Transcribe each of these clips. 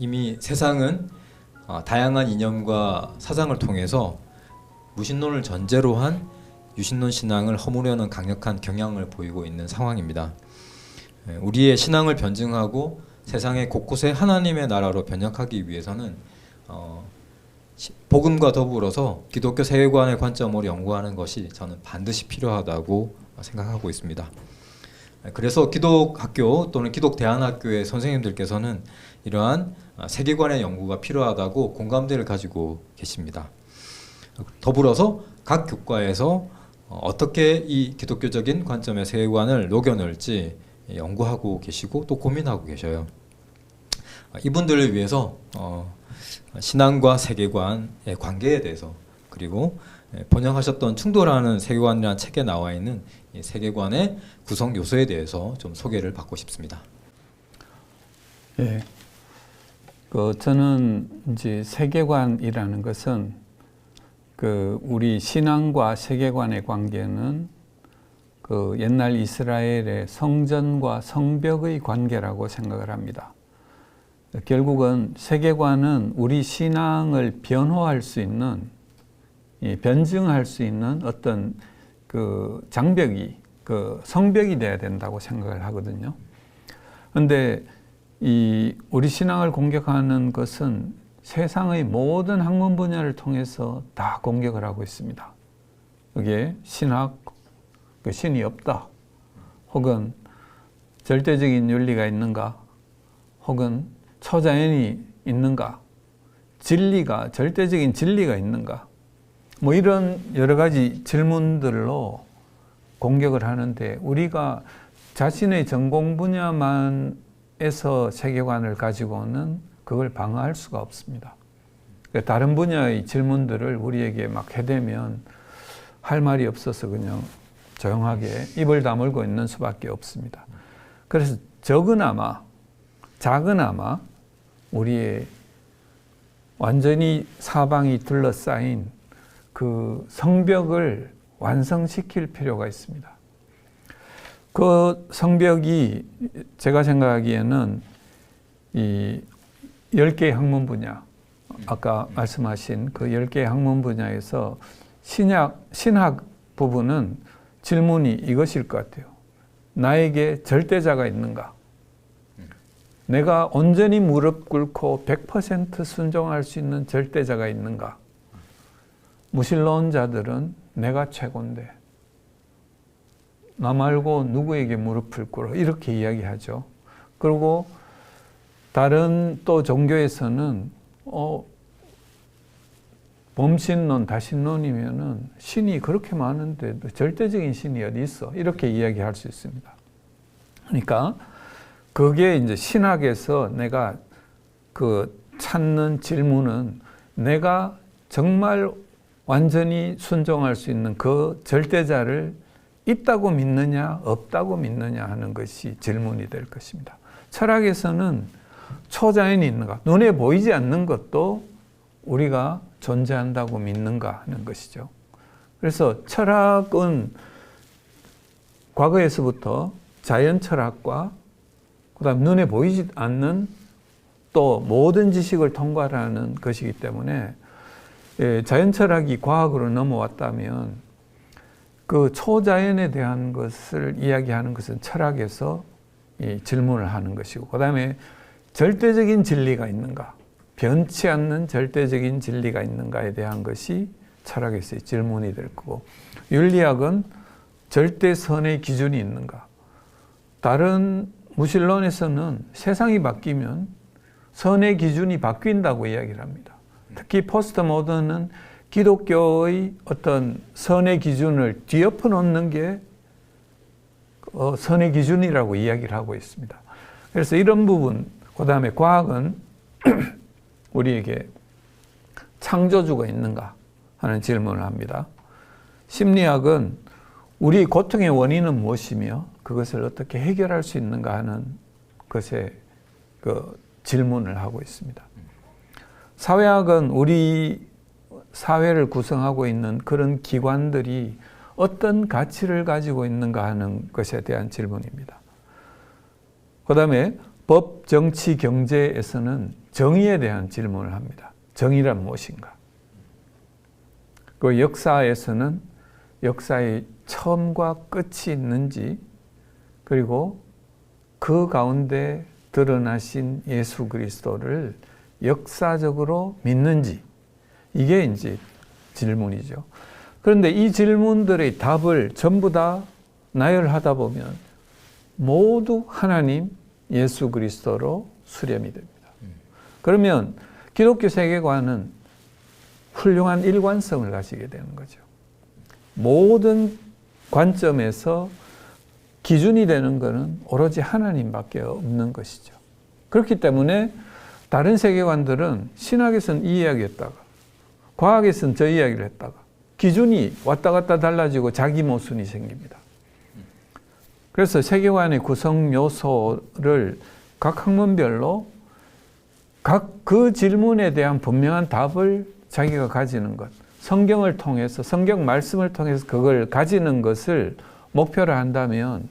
이미 세상은 다양한 이념과 사상을 통해서 무신론을 전제로 한 유신론 신앙을 허무려는 강력한 경향을 보이고 있는 상황입니다. 우리의 신앙을 변증하고 세상의 곳곳에 하나님의 나라로 변혁하기 위해서는 복음과 더불어서 기독교 세계관의 관점으로 연구하는 것이 저는 반드시 필요하다고 생각하고 있습니다. 그래서 기독학교 또는 기독대안학교의 선생님들께서는 이러한 세계관의 연구가 필요하다고 공감대를 가지고 계십니다. 더불어서 각 교과에서 어떻게 이 기독교적인 관점의 세계관을 녹여낼지 연구하고 계시고 또 고민하고 계셔요. 이분들을 위해서 신앙과 세계관의 관계에 대해서 그리고 번역하셨던 충돌하는 세계관이라는 책에 나와 있는 이 세계관의 구성 요소에 대해서 좀 소개를 받고 싶습니다. 예, 저는 이제 세계관이라는 것은 우리 신앙과 세계관의 관계는 옛날 이스라엘의 성전과 성벽의 관계라고 생각을 합니다. 결국은 세계관은 우리 신앙을 변호할 수 있는, 변증할 수 있는 어떤 장벽이, 성벽이 돼야 된다고 생각을 하거든요. 그런데 우리 신앙을 공격하는 것은 세상의 모든 학문 분야를 통해서 다 공격을 하고 있습니다. 그게 신학, 신이 없다, 혹은 절대적인 윤리가 있는가, 혹은 초자연이 있는가, 절대적인 진리가 있는가, 뭐 이런 여러 가지 질문들로 공격을 하는데 우리가 자신의 전공 분야만에서 세계관을 가지고는 그걸 방어할 수가 없습니다. 다른 분야의 질문들을 우리에게 막 해대면 할 말이 없어서 그냥 조용하게 입을 다물고 있는 수밖에 없습니다. 그래서 작으나마 우리의 완전히 사방이 둘러싸인 그 성벽을 완성시킬 필요가 있습니다. 그 성벽이 제가 생각하기에는 이 10개의 학문 분야, 아까 말씀하신 그 10개의 학문 분야에서 신학 부분은 질문이 이것일 것 같아요. 나에게 절대자가 있는가? 내가 온전히 무릎 꿇고 100% 순종할 수 있는 절대자가 있는가? 무신론자들은 내가 최고인데 나 말고 누구에게 무릎을 꿇어 이렇게 이야기하죠. 그리고 다른 또 종교에서는 범신론, 다신론이면은 신이 그렇게 많은데 절대적인 신이 어디 있어? 이렇게 이야기할 수 있습니다. 그러니까 그게 이제 신학에서 내가 찾는 질문은 내가 정말 완전히 순종할 수 있는 그 절대자를 있다고 믿느냐, 없다고 믿느냐 하는 것이 질문이 될 것입니다. 철학에서는 초자연이 있는가, 눈에 보이지 않는 것도 우리가 존재한다고 믿는가 하는 것이죠. 그래서 철학은 과거에서부터 자연 철학과 그다음 눈에 보이지 않는 또 모든 지식을 통과하는 것이기 때문에 자연 철학이 과학으로 넘어왔다면 그 초자연에 대한 것을 이야기하는 것은 철학에서 질문을 하는 것이고, 그다음에 절대적인 진리가 있는가, 변치 않는 절대적인 진리가 있는가에 대한 것이 철학에서의 질문이 될 거고, 윤리학은 절대선의 기준이 있는가. 다른 무신론에서는 세상이 바뀌면 선의 기준이 바뀐다고 이야기를 합니다. 특히 포스트 모던은 기독교의 어떤 선의 기준을 뒤엎어 놓는 게 선의 기준이라고 이야기를 하고 있습니다. 그래서 이런 부분, 그 다음에 과학은 우리에게 창조주가 있는가 하는 질문을 합니다. 심리학은 우리 고통의 원인은 무엇이며 그것을 어떻게 해결할 수 있는가 하는 것에 질문을 하고 있습니다. 사회학은 우리 사회를 구성하고 있는 그런 기관들이 어떤 가치를 가지고 있는가 하는 것에 대한 질문입니다. 그 다음에 법, 정치, 경제에서는 정의에 대한 질문을 합니다. 정의란 무엇인가? 그 역사에서는 역사의 처음과 끝이 있는지, 그리고 그 가운데 드러나신 예수 그리스도를 역사적으로 믿는지, 이게 이제 질문이죠. 그런데 이 질문들의 답을 전부 다 나열하다 보면 모두 하나님, 예수 그리스도로 수렴이 됩니다. 그러면 기독교 세계관은 훌륭한 일관성을 가지게 되는 거죠. 모든 관점에서 기준이 되는 것은 오로지 하나님밖에 없는 것이죠. 그렇기 때문에 다른 세계관들은 신학에서는 이 이야기를 했다가 과학에서는 저 이야기를 했다가 기준이 왔다 갔다 달라지고 자기 모순이 생깁니다. 그래서 세계관의 구성 요소를 각 학문별로 각 그 질문에 대한 분명한 답을 자기가 가지는 것, 성경을 통해서, 성경 말씀을 통해서 그걸 가지는 것을 목표로 한다면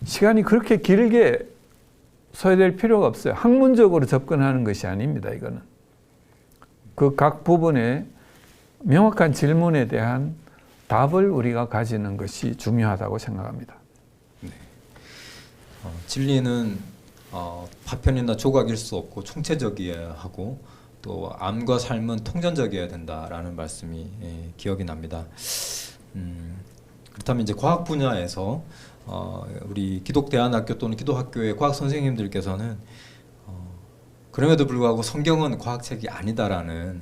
시간이 그렇게 길게 소요될 필요가 없어요. 학문적으로 접근하는 것이 아닙니다. 이거는 그 각 부분에 명확한 질문에 대한 답을 우리가 가지는 것이 중요하다고 생각합니다. 네. 진리는 파편이나 조각일 수 없고 총체적이어야 하고 또 암과 삶은 통전적이어야 된다라는 말씀이 기억이 납니다. 그렇다면 이제 과학 분야에서 우리 기독대안학교 또는 기도학교의 과학 선생님들께서는 그럼에도 불구하고 성경은 과학책이 아니다라는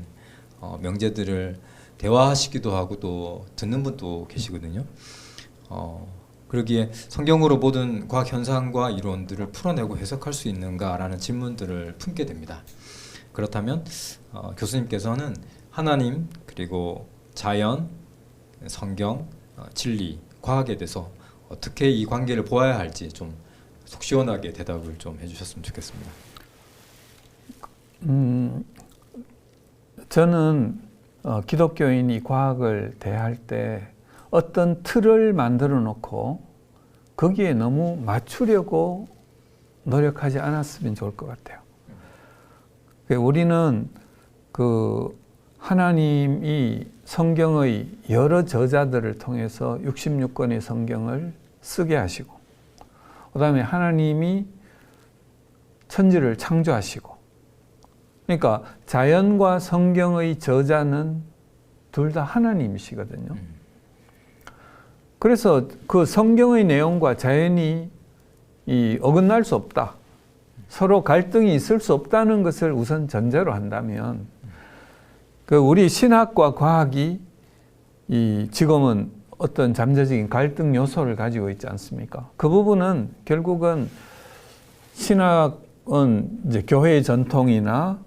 명제들을 대화하시기도 하고 또 듣는 분도 계시거든요. 그러기에 성경으로 모든 과학 현상과 이론들을 풀어내고 해석할 수 있는가라는 질문들을 품게 됩니다. 그렇다면 교수님께서는 하나님 그리고 자연, 성경, 진리, 과학에 대해서 어떻게 이 관계를 보아야 할지 좀 속 시원하게 대답을 좀 해주셨으면 좋겠습니다. 저는 기독교인이 과학을 대할 때 어떤 틀을 만들어 놓고 거기에 너무 맞추려고 노력하지 않았으면 좋을 것 같아요. 우리는 그 하나님이 성경의 여러 저자들을 통해서 66권의 성경을 쓰게 하시고, 그 다음에 하나님이 천지를 창조하시고, 그러니까 자연과 성경의 저자는 둘 다 하나님이시거든요. 그래서 그 성경의 내용과 자연이 어긋날 수 없다. 서로 갈등이 있을 수 없다는 것을 우선 전제로 한다면, 우리 신학과 과학이 지금은 어떤 잠재적인 갈등 요소를 가지고 있지 않습니까? 그 부분은 결국은 신학은 이제 교회의 전통이나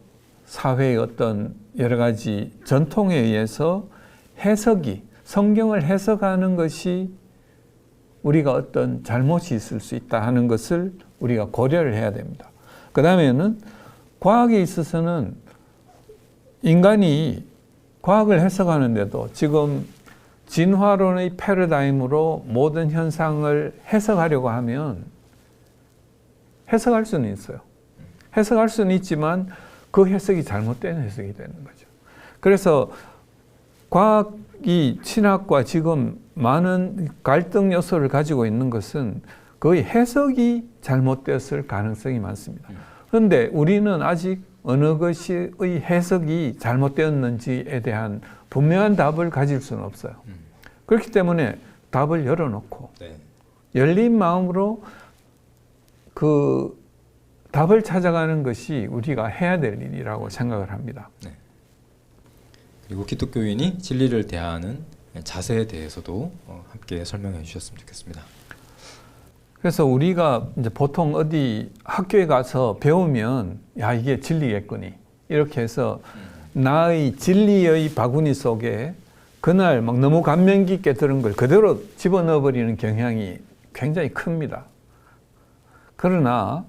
사회의 어떤 여러 가지 전통에 의해서 성경을 해석하는 것이 우리가 어떤 잘못이 있을 수 있다 하는 것을 우리가 고려를 해야 됩니다. 그 다음에는 과학에 있어서는 인간이 과학을 해석하는데도 지금 진화론의 패러다임으로 모든 현상을 해석하려고 하면 해석할 수는 있어요. 해석할 수는 있지만 그 해석이 잘못된 해석이 되는 거죠. 그래서 과학이 신학과 지금 많은 갈등 요소를 가지고 있는 것은 거의 해석이 잘못되었을 가능성이 많습니다. 그런데 우리는 아직 어느 것의 해석이 잘못되었는지에 대한 분명한 답을 가질 수는 없어요. 그렇기 때문에 답을 열어놓고 열린 마음으로 그 답을 찾아가는 것이 우리가 해야 될 일이라고 생각을 합니다. 네. 그리고 기독교인이 진리를 대하는 자세에 대해서도 함께 설명해 주셨으면 좋겠습니다. 그래서 우리가 이제 보통 어디 학교에 가서 배우면 야 이게 진리겠거니 이렇게 해서 나의 진리의 바구니 속에 그날 막 너무 감명 깊게 들은 걸 그대로 집어넣어 버리는 경향이 굉장히 큽니다. 그러나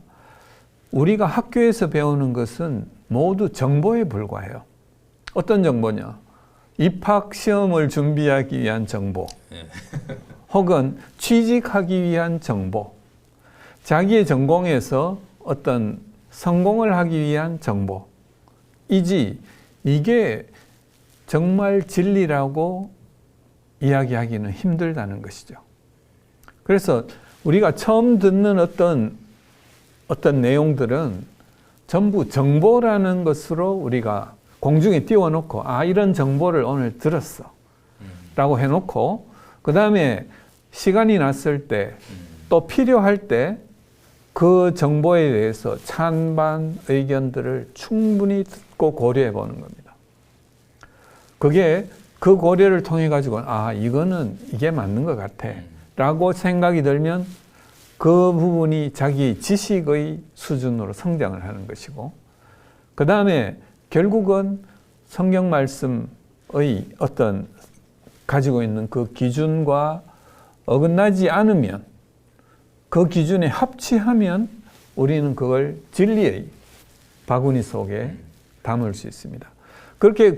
우리가 학교에서 배우는 것은 모두 정보에 불과해요. 어떤 정보냐? 입학 시험을 준비하기 위한 정보, 혹은 취직하기 위한 정보, 자기의 전공에서 어떤 성공을 하기 위한 정보이지 이게 정말 진리라고 이야기하기는 힘들다는 것이죠. 그래서 우리가 처음 듣는 어떤 내용들은 전부 정보라는 것으로 우리가 공중에 띄워놓고 이런 정보를 오늘 들었어 라고 해놓고 그 다음에 시간이 났을 때 또 필요할 때 그 정보에 대해서 찬반 의견들을 충분히 듣고 고려해 보는 겁니다. 그게 그 고려를 통해 가지고 이거는 이게 맞는 것 같아 라고 생각이 들면 그 부분이 자기 지식의 수준으로 성장을 하는 것이고 그 다음에 결국은 성경 말씀의 어떤 가지고 있는 그 기준과 어긋나지 않으면 그 기준에 합치하면 우리는 그걸 진리의 바구니 속에 담을 수 있습니다. 그렇게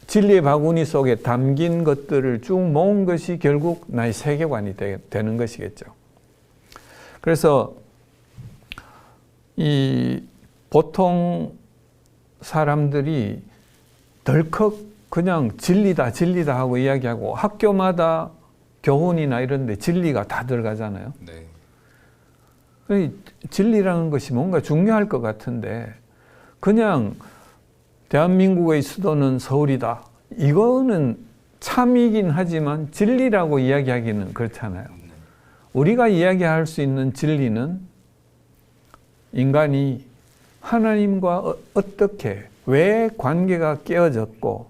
진리의 바구니 속에 담긴 것들을 쭉 모은 것이 결국 나의 세계관이 되는 것이겠죠. 그래서 이 보통 사람들이 덜컥 그냥 진리다 하고 이야기하고 학교마다 교훈이나 이런 데 진리가 다 들어가잖아요. 네. 진리라는 것이 뭔가 중요할 것 같은데 그냥 대한민국의 수도는 서울이다. 이거는 참이긴 하지만 진리라고 이야기하기는 그렇잖아요. 우리가 이야기할 수 있는 진리는 인간이 하나님과 어떻게, 왜 관계가 깨어졌고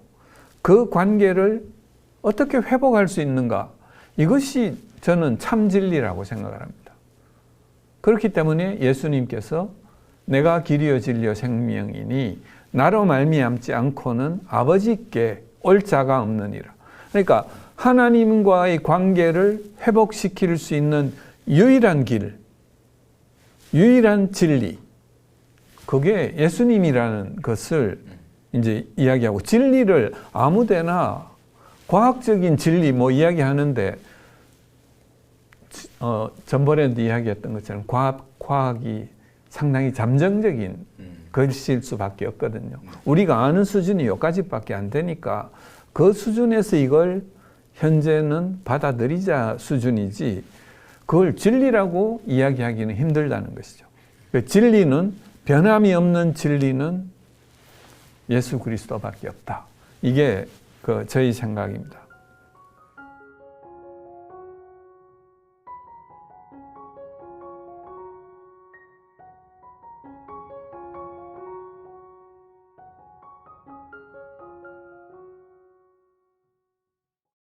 그 관계를 어떻게 회복할 수 있는가. 이것이 저는 참 진리라고 생각을 합니다. 그렇기 때문에 예수님께서 내가 길이요 진리요 생명이니 나로 말미암지 않고는 아버지께 올 자가 없느니라. 그러니까 하나님과의 관계를 회복시킬 수 있는 유일한 길, 유일한 진리, 그게 예수님이라는 것을 이제 이야기하고 진리를 아무데나 과학적인 진리 이야기하는데 전번에도 이야기했던 것처럼 과학이 상당히 잠정적인 것일 수밖에 없거든요. 우리가 아는 수준이 여기까지밖에 안 되니까 그 수준에서 이걸 현재는 받아들이자 수준이지 그걸 진리라고 이야기하기는 힘들다는 것이죠. 진리는 변함이 없는 진리는 예수 그리스도밖에 없다. 이게 저희 생각입니다.